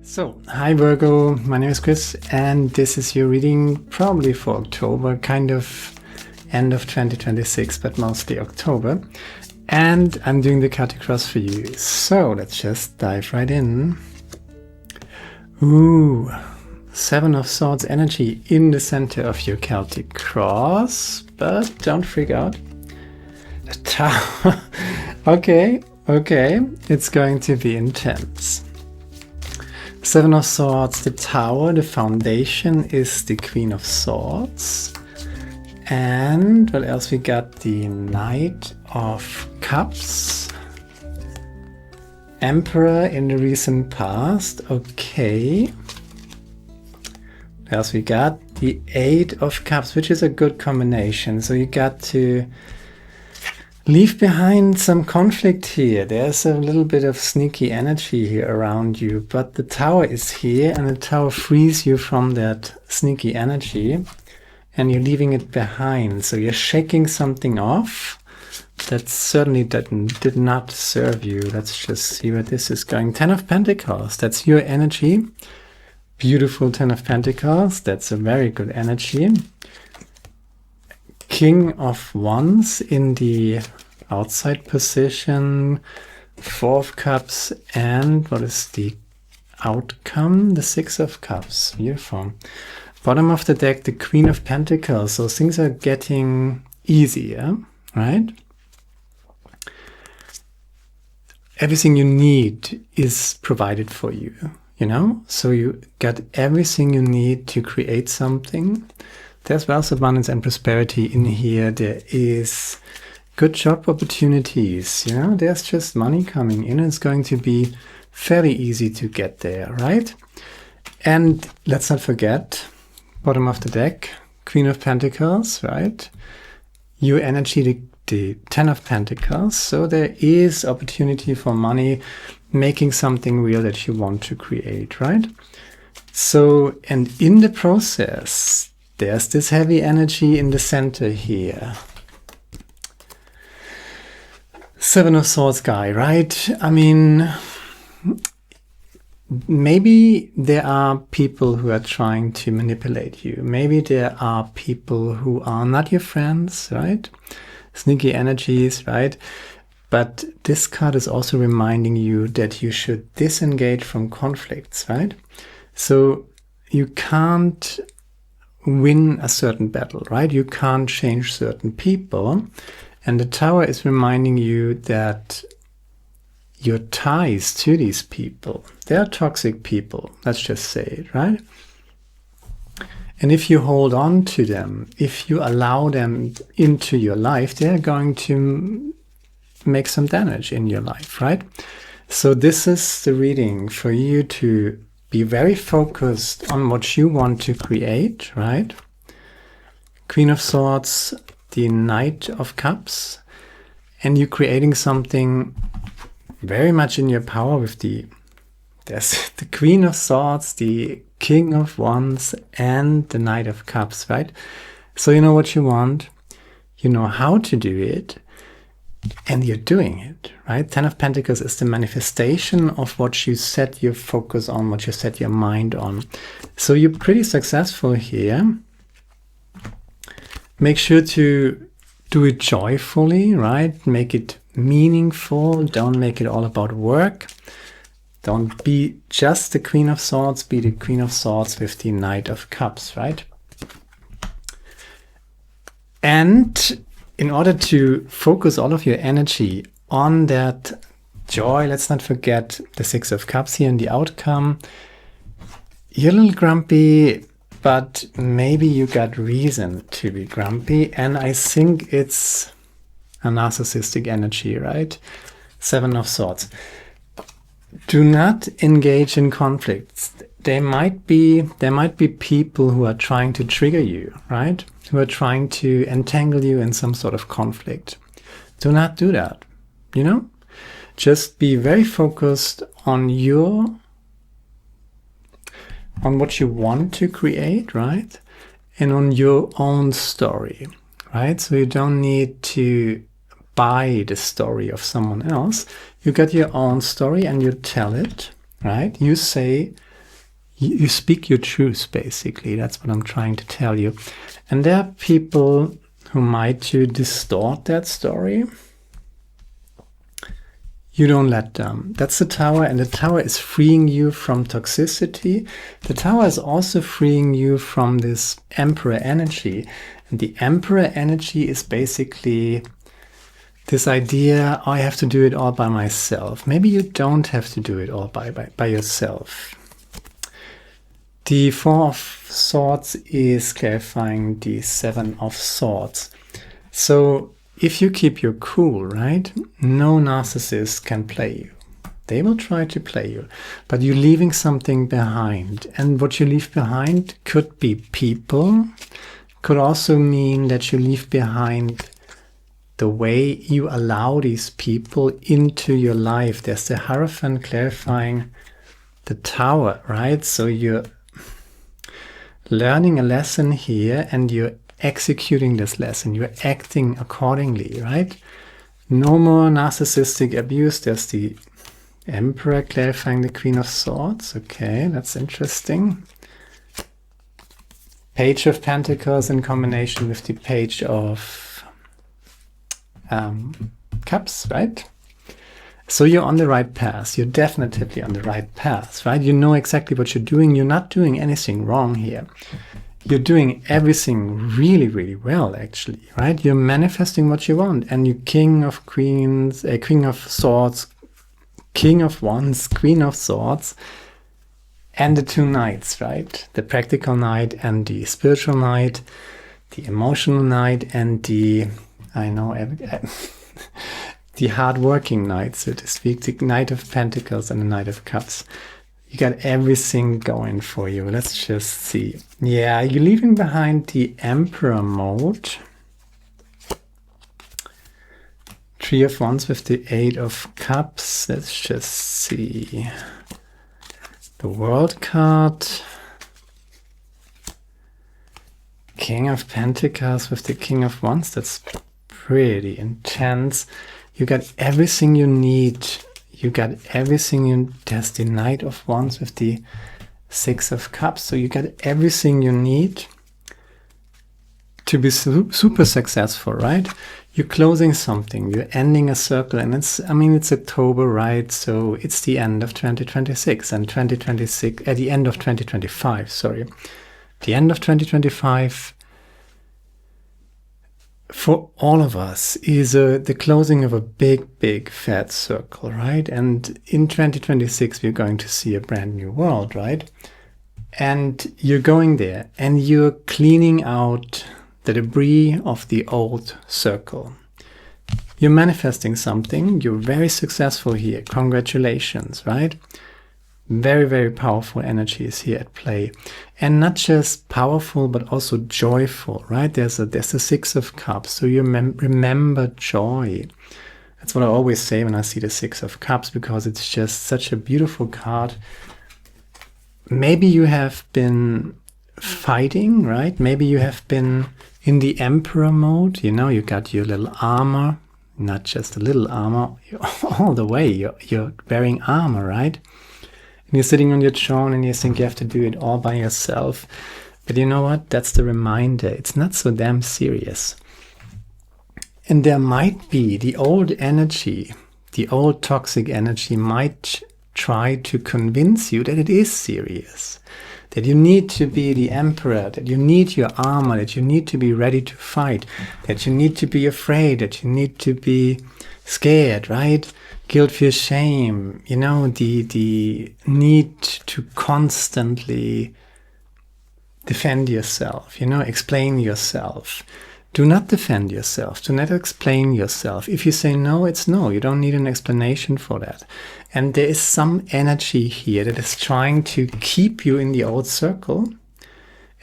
So, hi Virgo, my name is Chris and this is your reading probably for October, kind of end of 2026, but mostly October. And I'm doing the Celtic Cross for you. So let's just dive right in. Ooh, Seven of Swords energy in the center of your Celtic Cross, but don't freak out. Okay, it's going to be intense. Seven of Swords, the Tower, the foundation is the Queen of Swords. And what else we got? The Knight of Cups. Emperor in the recent past. Okay. What else we got? The Eight of Cups, which is a good combination. So you got to leave behind some conflict here. There's a little bit of sneaky energy here around you, but the Tower is here and the Tower frees you from that sneaky energy and you're leaving it behind. So you're shaking something off that certainly did not serve you. Let's just see where this is going. Ten of Pentacles, that's your energy. Beautiful Ten of Pentacles, that's a very good energy. King of Wands in the outside position, Four of Cups, and what is the outcome? The Six of Cups. Beautiful. Bottom of the deck, the Queen of Pentacles. So things are getting easier, right? Everything you need is provided for you, you know? So you got everything you need to create something. There's wealth, abundance, and prosperity in here. There is good job opportunities. You know, there's just money coming in. It's going to be fairly easy to get there, right? And let's not forget, bottom of the deck, Queen of Pentacles, right? Your energy, the Ten of Pentacles. So there is opportunity for money, making something real that you want to create, right? So, and in the process, there's this heavy energy in the center here. Seven of Swords guy, right? I mean, maybe there are people who are trying to manipulate you. Maybe there are people who are not your friends, right? Sneaky energies, right? But this card is also reminding you that you should disengage from conflicts, right? So you can't win a certain battle, right? You can't change certain people. And the Tower is reminding you that your ties to these people, they're toxic people, let's just say it, right? And if you hold on to them, if you allow them into your life, they're going to make some damage in your life, right? So this is the reading for you to be very focused on what you want to create, right? Queen of Swords, the Knight of Cups, and you're creating something very much in your power with there's the Queen of Swords, the King of Wands, and the Knight of Cups, right? So you know what you want, you know how to do it, and you're doing it, right? Ten of Pentacles is the manifestation of what you set your focus on, what you set your mind on. So you're pretty successful here. Make sure to do it joyfully, right? Make it meaningful. Don't make it all about work. Don't be just the Queen of Swords. Be the Queen of Swords with the Knight of Cups, right? And in order to focus all of your energy on that joy, let's not forget the Six of Cups here and the outcome. You're a little grumpy, but maybe you got reason to be grumpy. And I think it's a narcissistic energy, right? Seven of Swords. Do not engage in conflicts. There might be people who are trying to trigger you, right? Who are trying to entangle you in some sort of conflict. Do not do that, you know? Just be very focused on what you want to create, right? And on your own story, right? So you don't need to buy the story of someone else. You got your own story and you tell it, right? You say You speak your truth, basically. That's what I'm trying to tell you. And there are people who might distort that story. You don't let them. That's the Tower, and the Tower is freeing you from toxicity. The Tower is also freeing you from this Emperor energy. And the Emperor energy is basically this idea, I have to do it all by myself. Maybe you don't have to do it all by yourself. The Four of Swords is clarifying the Seven of Swords. So if you keep your cool, right, no narcissist can play you. They will try to play you, but you're leaving something behind. And what you leave behind could be people, could also mean that you leave behind the way you allow these people into your life. There's the Hierophant clarifying the Tower, right? So you're learning a lesson here and you're executing this lesson. You're acting accordingly, right? No more narcissistic abuse. There's the Emperor clarifying the Queen of Swords. Okay, that's interesting. Page of Pentacles in combination with the Page of Cups, right? So you're on the right path. You're definitely on the right path, right? You know exactly what you're doing. You're not doing anything wrong here. You're doing everything really, really well, actually, right? You're manifesting what you want. And you King of Queens, King of Swords, King of Wands, Queen of Swords, and the two knights, right? The practical knight and the spiritual knight, the emotional knight and the, the hard-working knight, so to speak, the Knight of Pentacles and the Knight of Cups. You got everything going for you. Let's just see. Yeah, you're leaving behind the Emperor mode. Three of Wands with the Eight of Cups. Let's just see. The World card. King of Pentacles with the King of Wands. That's pretty intense. You got everything you need. You got everything you... There's the Knight of Wands with the Six of Cups. So you got everything you need to be super successful, right? You're closing something. You're ending a circle. And it's October, right? So it's the end of 2026. And 2026... At the end of 2025, sorry. The end of 2025... for all of us is the closing of a big fat circle, right? And in 2026 we're going to see a brand new world, right? And you're going there and you're cleaning out the debris of the old circle. You're manifesting something. You're very successful here. Congratulations, right? Very, very powerful energies here at play. And not just powerful, but also joyful, right? There's a Six of Cups. So you remember joy. That's what I always say when I see the Six of Cups, because it's just such a beautiful card. Maybe you have been fighting, right? Maybe you have been in the Emperor mode. You know, you got your little armor, not just a little armor, all the way. You're wearing armor, right? You're sitting on your throne and you think you have to do it all by yourself. But you know what? That's the reminder. It's not so damn serious. And there might be the old energy, the old toxic energy might try to convince you that it is serious. That you need to be the emperor, that you need your armor, that you need to be ready to fight, that you need to be afraid, that you need to be scared, right? Guilt, fear, shame, you know, the need to constantly defend yourself, you know, explain yourself. Do not defend yourself. Do not explain yourself. If you say no, it's no. You don't need an explanation for that. And there is some energy here that is trying to keep you in the old circle.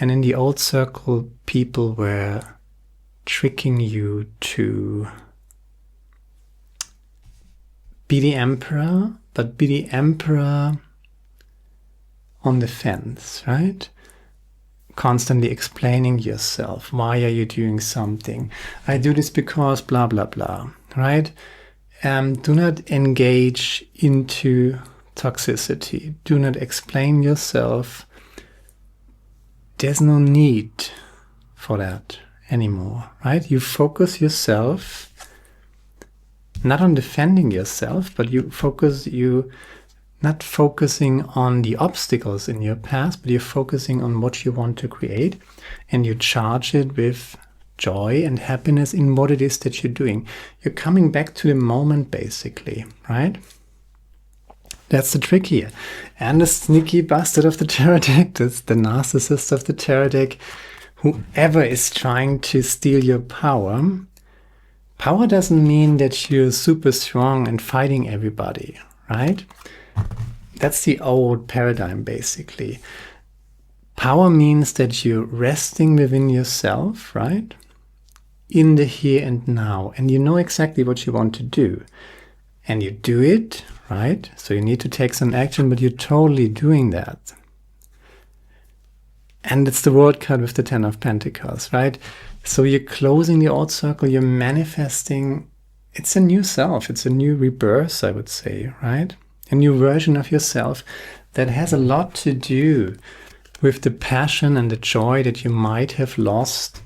And in the old circle, people were tricking you to be the emperor, but be the emperor on the fence, right? Constantly explaining yourself. Why are you doing something? I do this because blah, blah, blah, right? Do not engage into toxicity. Do not explain yourself. There's no need for that anymore, right? You focus yourself not on defending yourself, but you not focusing on the obstacles in your past, but you're focusing on what you want to create, and you charge it with joy and happiness in what it is that you're doing. You're coming back to the moment, basically, right? That's the trick here. And the sneaky bastard of the tarot deck, that's the narcissist of the tarot deck, whoever is trying to steal your power. Power doesn't mean that you're super strong and fighting everybody, right? That's the old paradigm, basically. Power means that you're resting within yourself, right? In the here and now. And you know exactly what you want to do. And you do it, right? So you need to take some action, but you're totally doing that. And it's the World card with the Ten of Pentacles, right? So you're closing the old circle, you're manifesting. It's a new self. It's a new rebirth, I would say, right? A new version of yourself that has a lot to do with the passion and the joy that you might have lost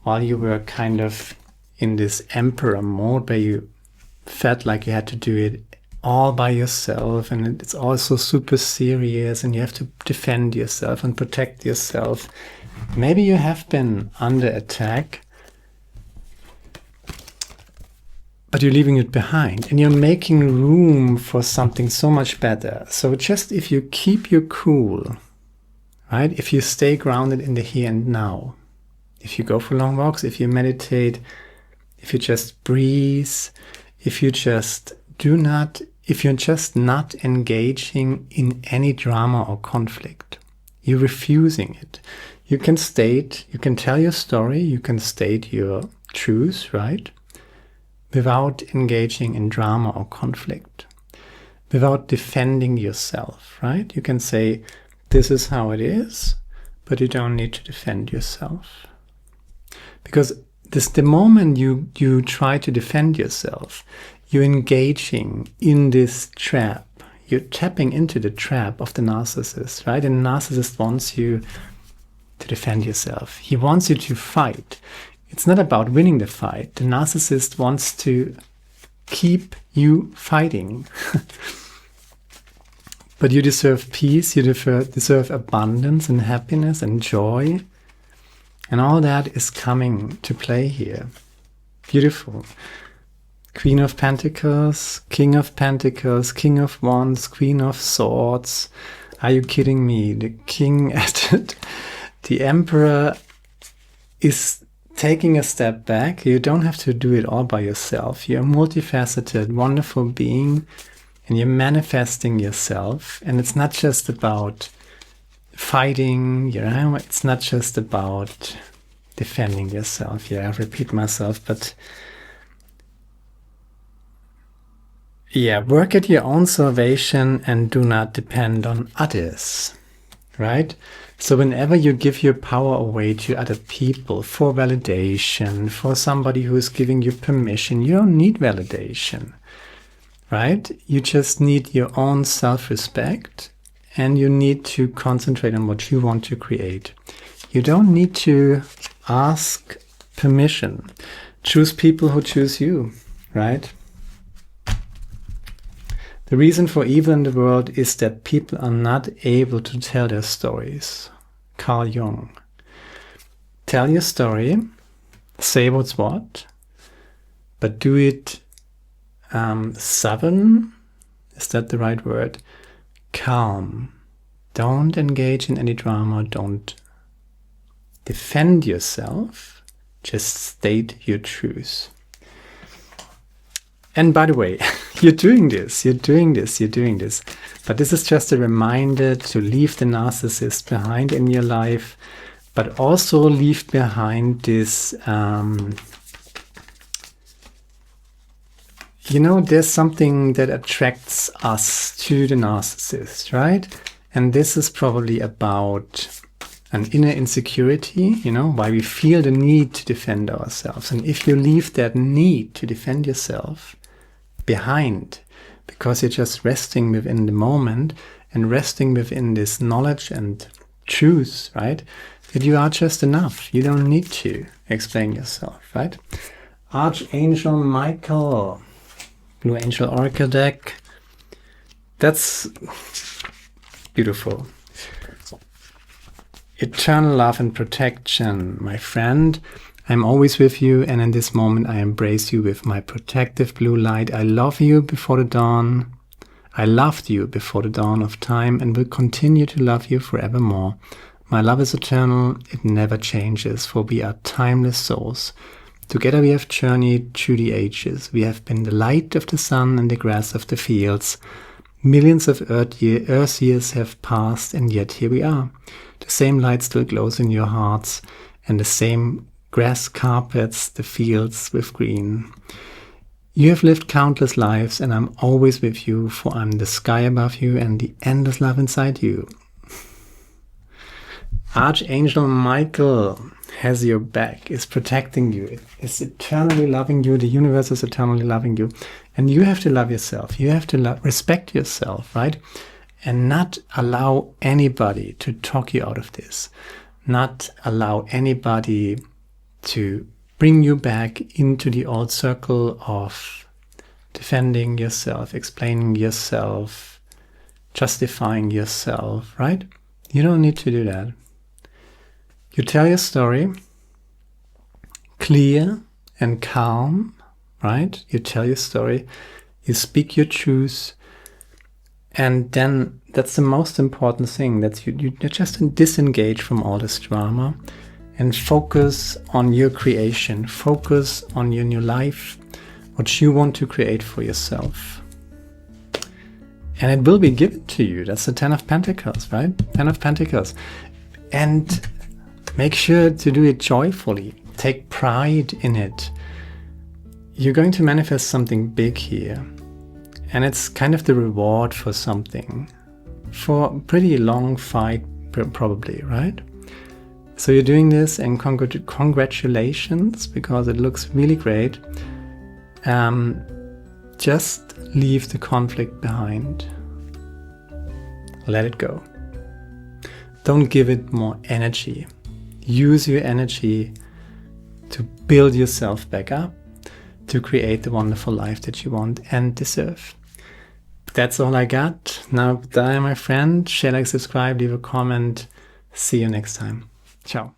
while you were kind of in this emperor mode where you felt like you had to do it all by yourself, and it's also super serious, and you have to defend yourself and protect yourself. Maybe you have been under attack, but you're leaving it behind, and you're making room for something so much better. So just if you keep your cool, right? If you stay grounded in the here and now, if you go for long walks, if you meditate, if you just breathe, if you're just not engaging in any drama or conflict, you're refusing it. You can tell your story, you can state your truth, right? Without engaging in drama or conflict, without defending yourself, right? You can say, this is how it is, but you don't need to defend yourself. Because the moment you try to defend yourself, you're engaging in this trap. You're tapping into the trap of the narcissist, right? And the narcissist wants you to defend yourself. He wants you to fight. It's not about winning the fight. The narcissist wants to keep you fighting. But you deserve peace, you deserve abundance and happiness and joy. And all that is coming to play here. Beautiful. Queen of Pentacles, King of Pentacles, King of Wands, Queen of Swords. Are you kidding me? The King added. The Emperor is taking a step back. You don't have to do it all by yourself. You're a multifaceted, wonderful being, and you're manifesting yourself. And it's not just about fighting, it's not just about defending yourself. Yeah, I repeat myself, but yeah, work at your own salvation and do not depend on others, right? So whenever you give your power away to other people for validation, for somebody who is giving you permission, you don't need validation, right? You just need your own self-respect, and you need to concentrate on what you want to create. You don't need to ask permission. Choose people who choose you, right? The reason for evil in the world is that people are not able to tell their stories. Carl Jung. Tell your story, say what's what, but do it southern, is that the right word? Calm. Don't engage in any drama, don't defend yourself, just state your truth. And by the way, you're doing this, but this is just a reminder to leave the narcissist behind in your life, but also leave behind this, there's something that attracts us to the narcissist, right? And this is probably about an inner insecurity, why we feel the need to defend ourselves. And if you leave that need to defend yourself behind because you're just resting within the moment and resting within this knowledge and truth, right? That you are just enough. You don't need to explain yourself, right? Archangel Michael, Blue Angel Oracle deck. That's beautiful. Eternal love and protection, my friend. I'm always with you, and in this moment I embrace you with my protective blue light. I love you before the dawn. I loved you before the dawn of time and will continue to love you forevermore. My love is eternal, it never changes, for we are timeless souls. Together we have journeyed through the ages. We have been the light of the sun and the grass of the fields. Millions of Earth years have passed, and yet here we are. The same light still glows in your hearts, and the same grass carpets the fields with green. You have lived countless lives, and I'm always with you, for I'm the sky above you and the endless love inside you. Archangel Michael has your back, is protecting you, is eternally loving you. The universe is eternally loving you. And you have to love yourself. You have to respect yourself, right? And not allow anybody to talk you out of this. Not allow anybody to bring you back into the old circle of defending yourself, explaining yourself, justifying yourself, right? You don't need to do that. You tell your story clear and calm, right? You tell your story, you speak your truth, and then that's the most important thing, that you just disengage from all this drama and focus on your creation, focus on your new life, what you want to create for yourself. And it will be given to you. That's the 10 of Pentacles, right? 10 of Pentacles. And make sure to do it joyfully. Take pride in it. You're going to manifest something big here. And it's kind of the reward for something. For a pretty long fight, probably, right? So you're doing this, and congratulations, because it looks really great. Just leave the conflict behind. Let it go. Don't give it more energy. Use your energy to build yourself back up, to create the wonderful life that you want and deserve. That's all I got. Now, bye, my friend. Share, like, subscribe, leave a comment. See you next time. Ciao.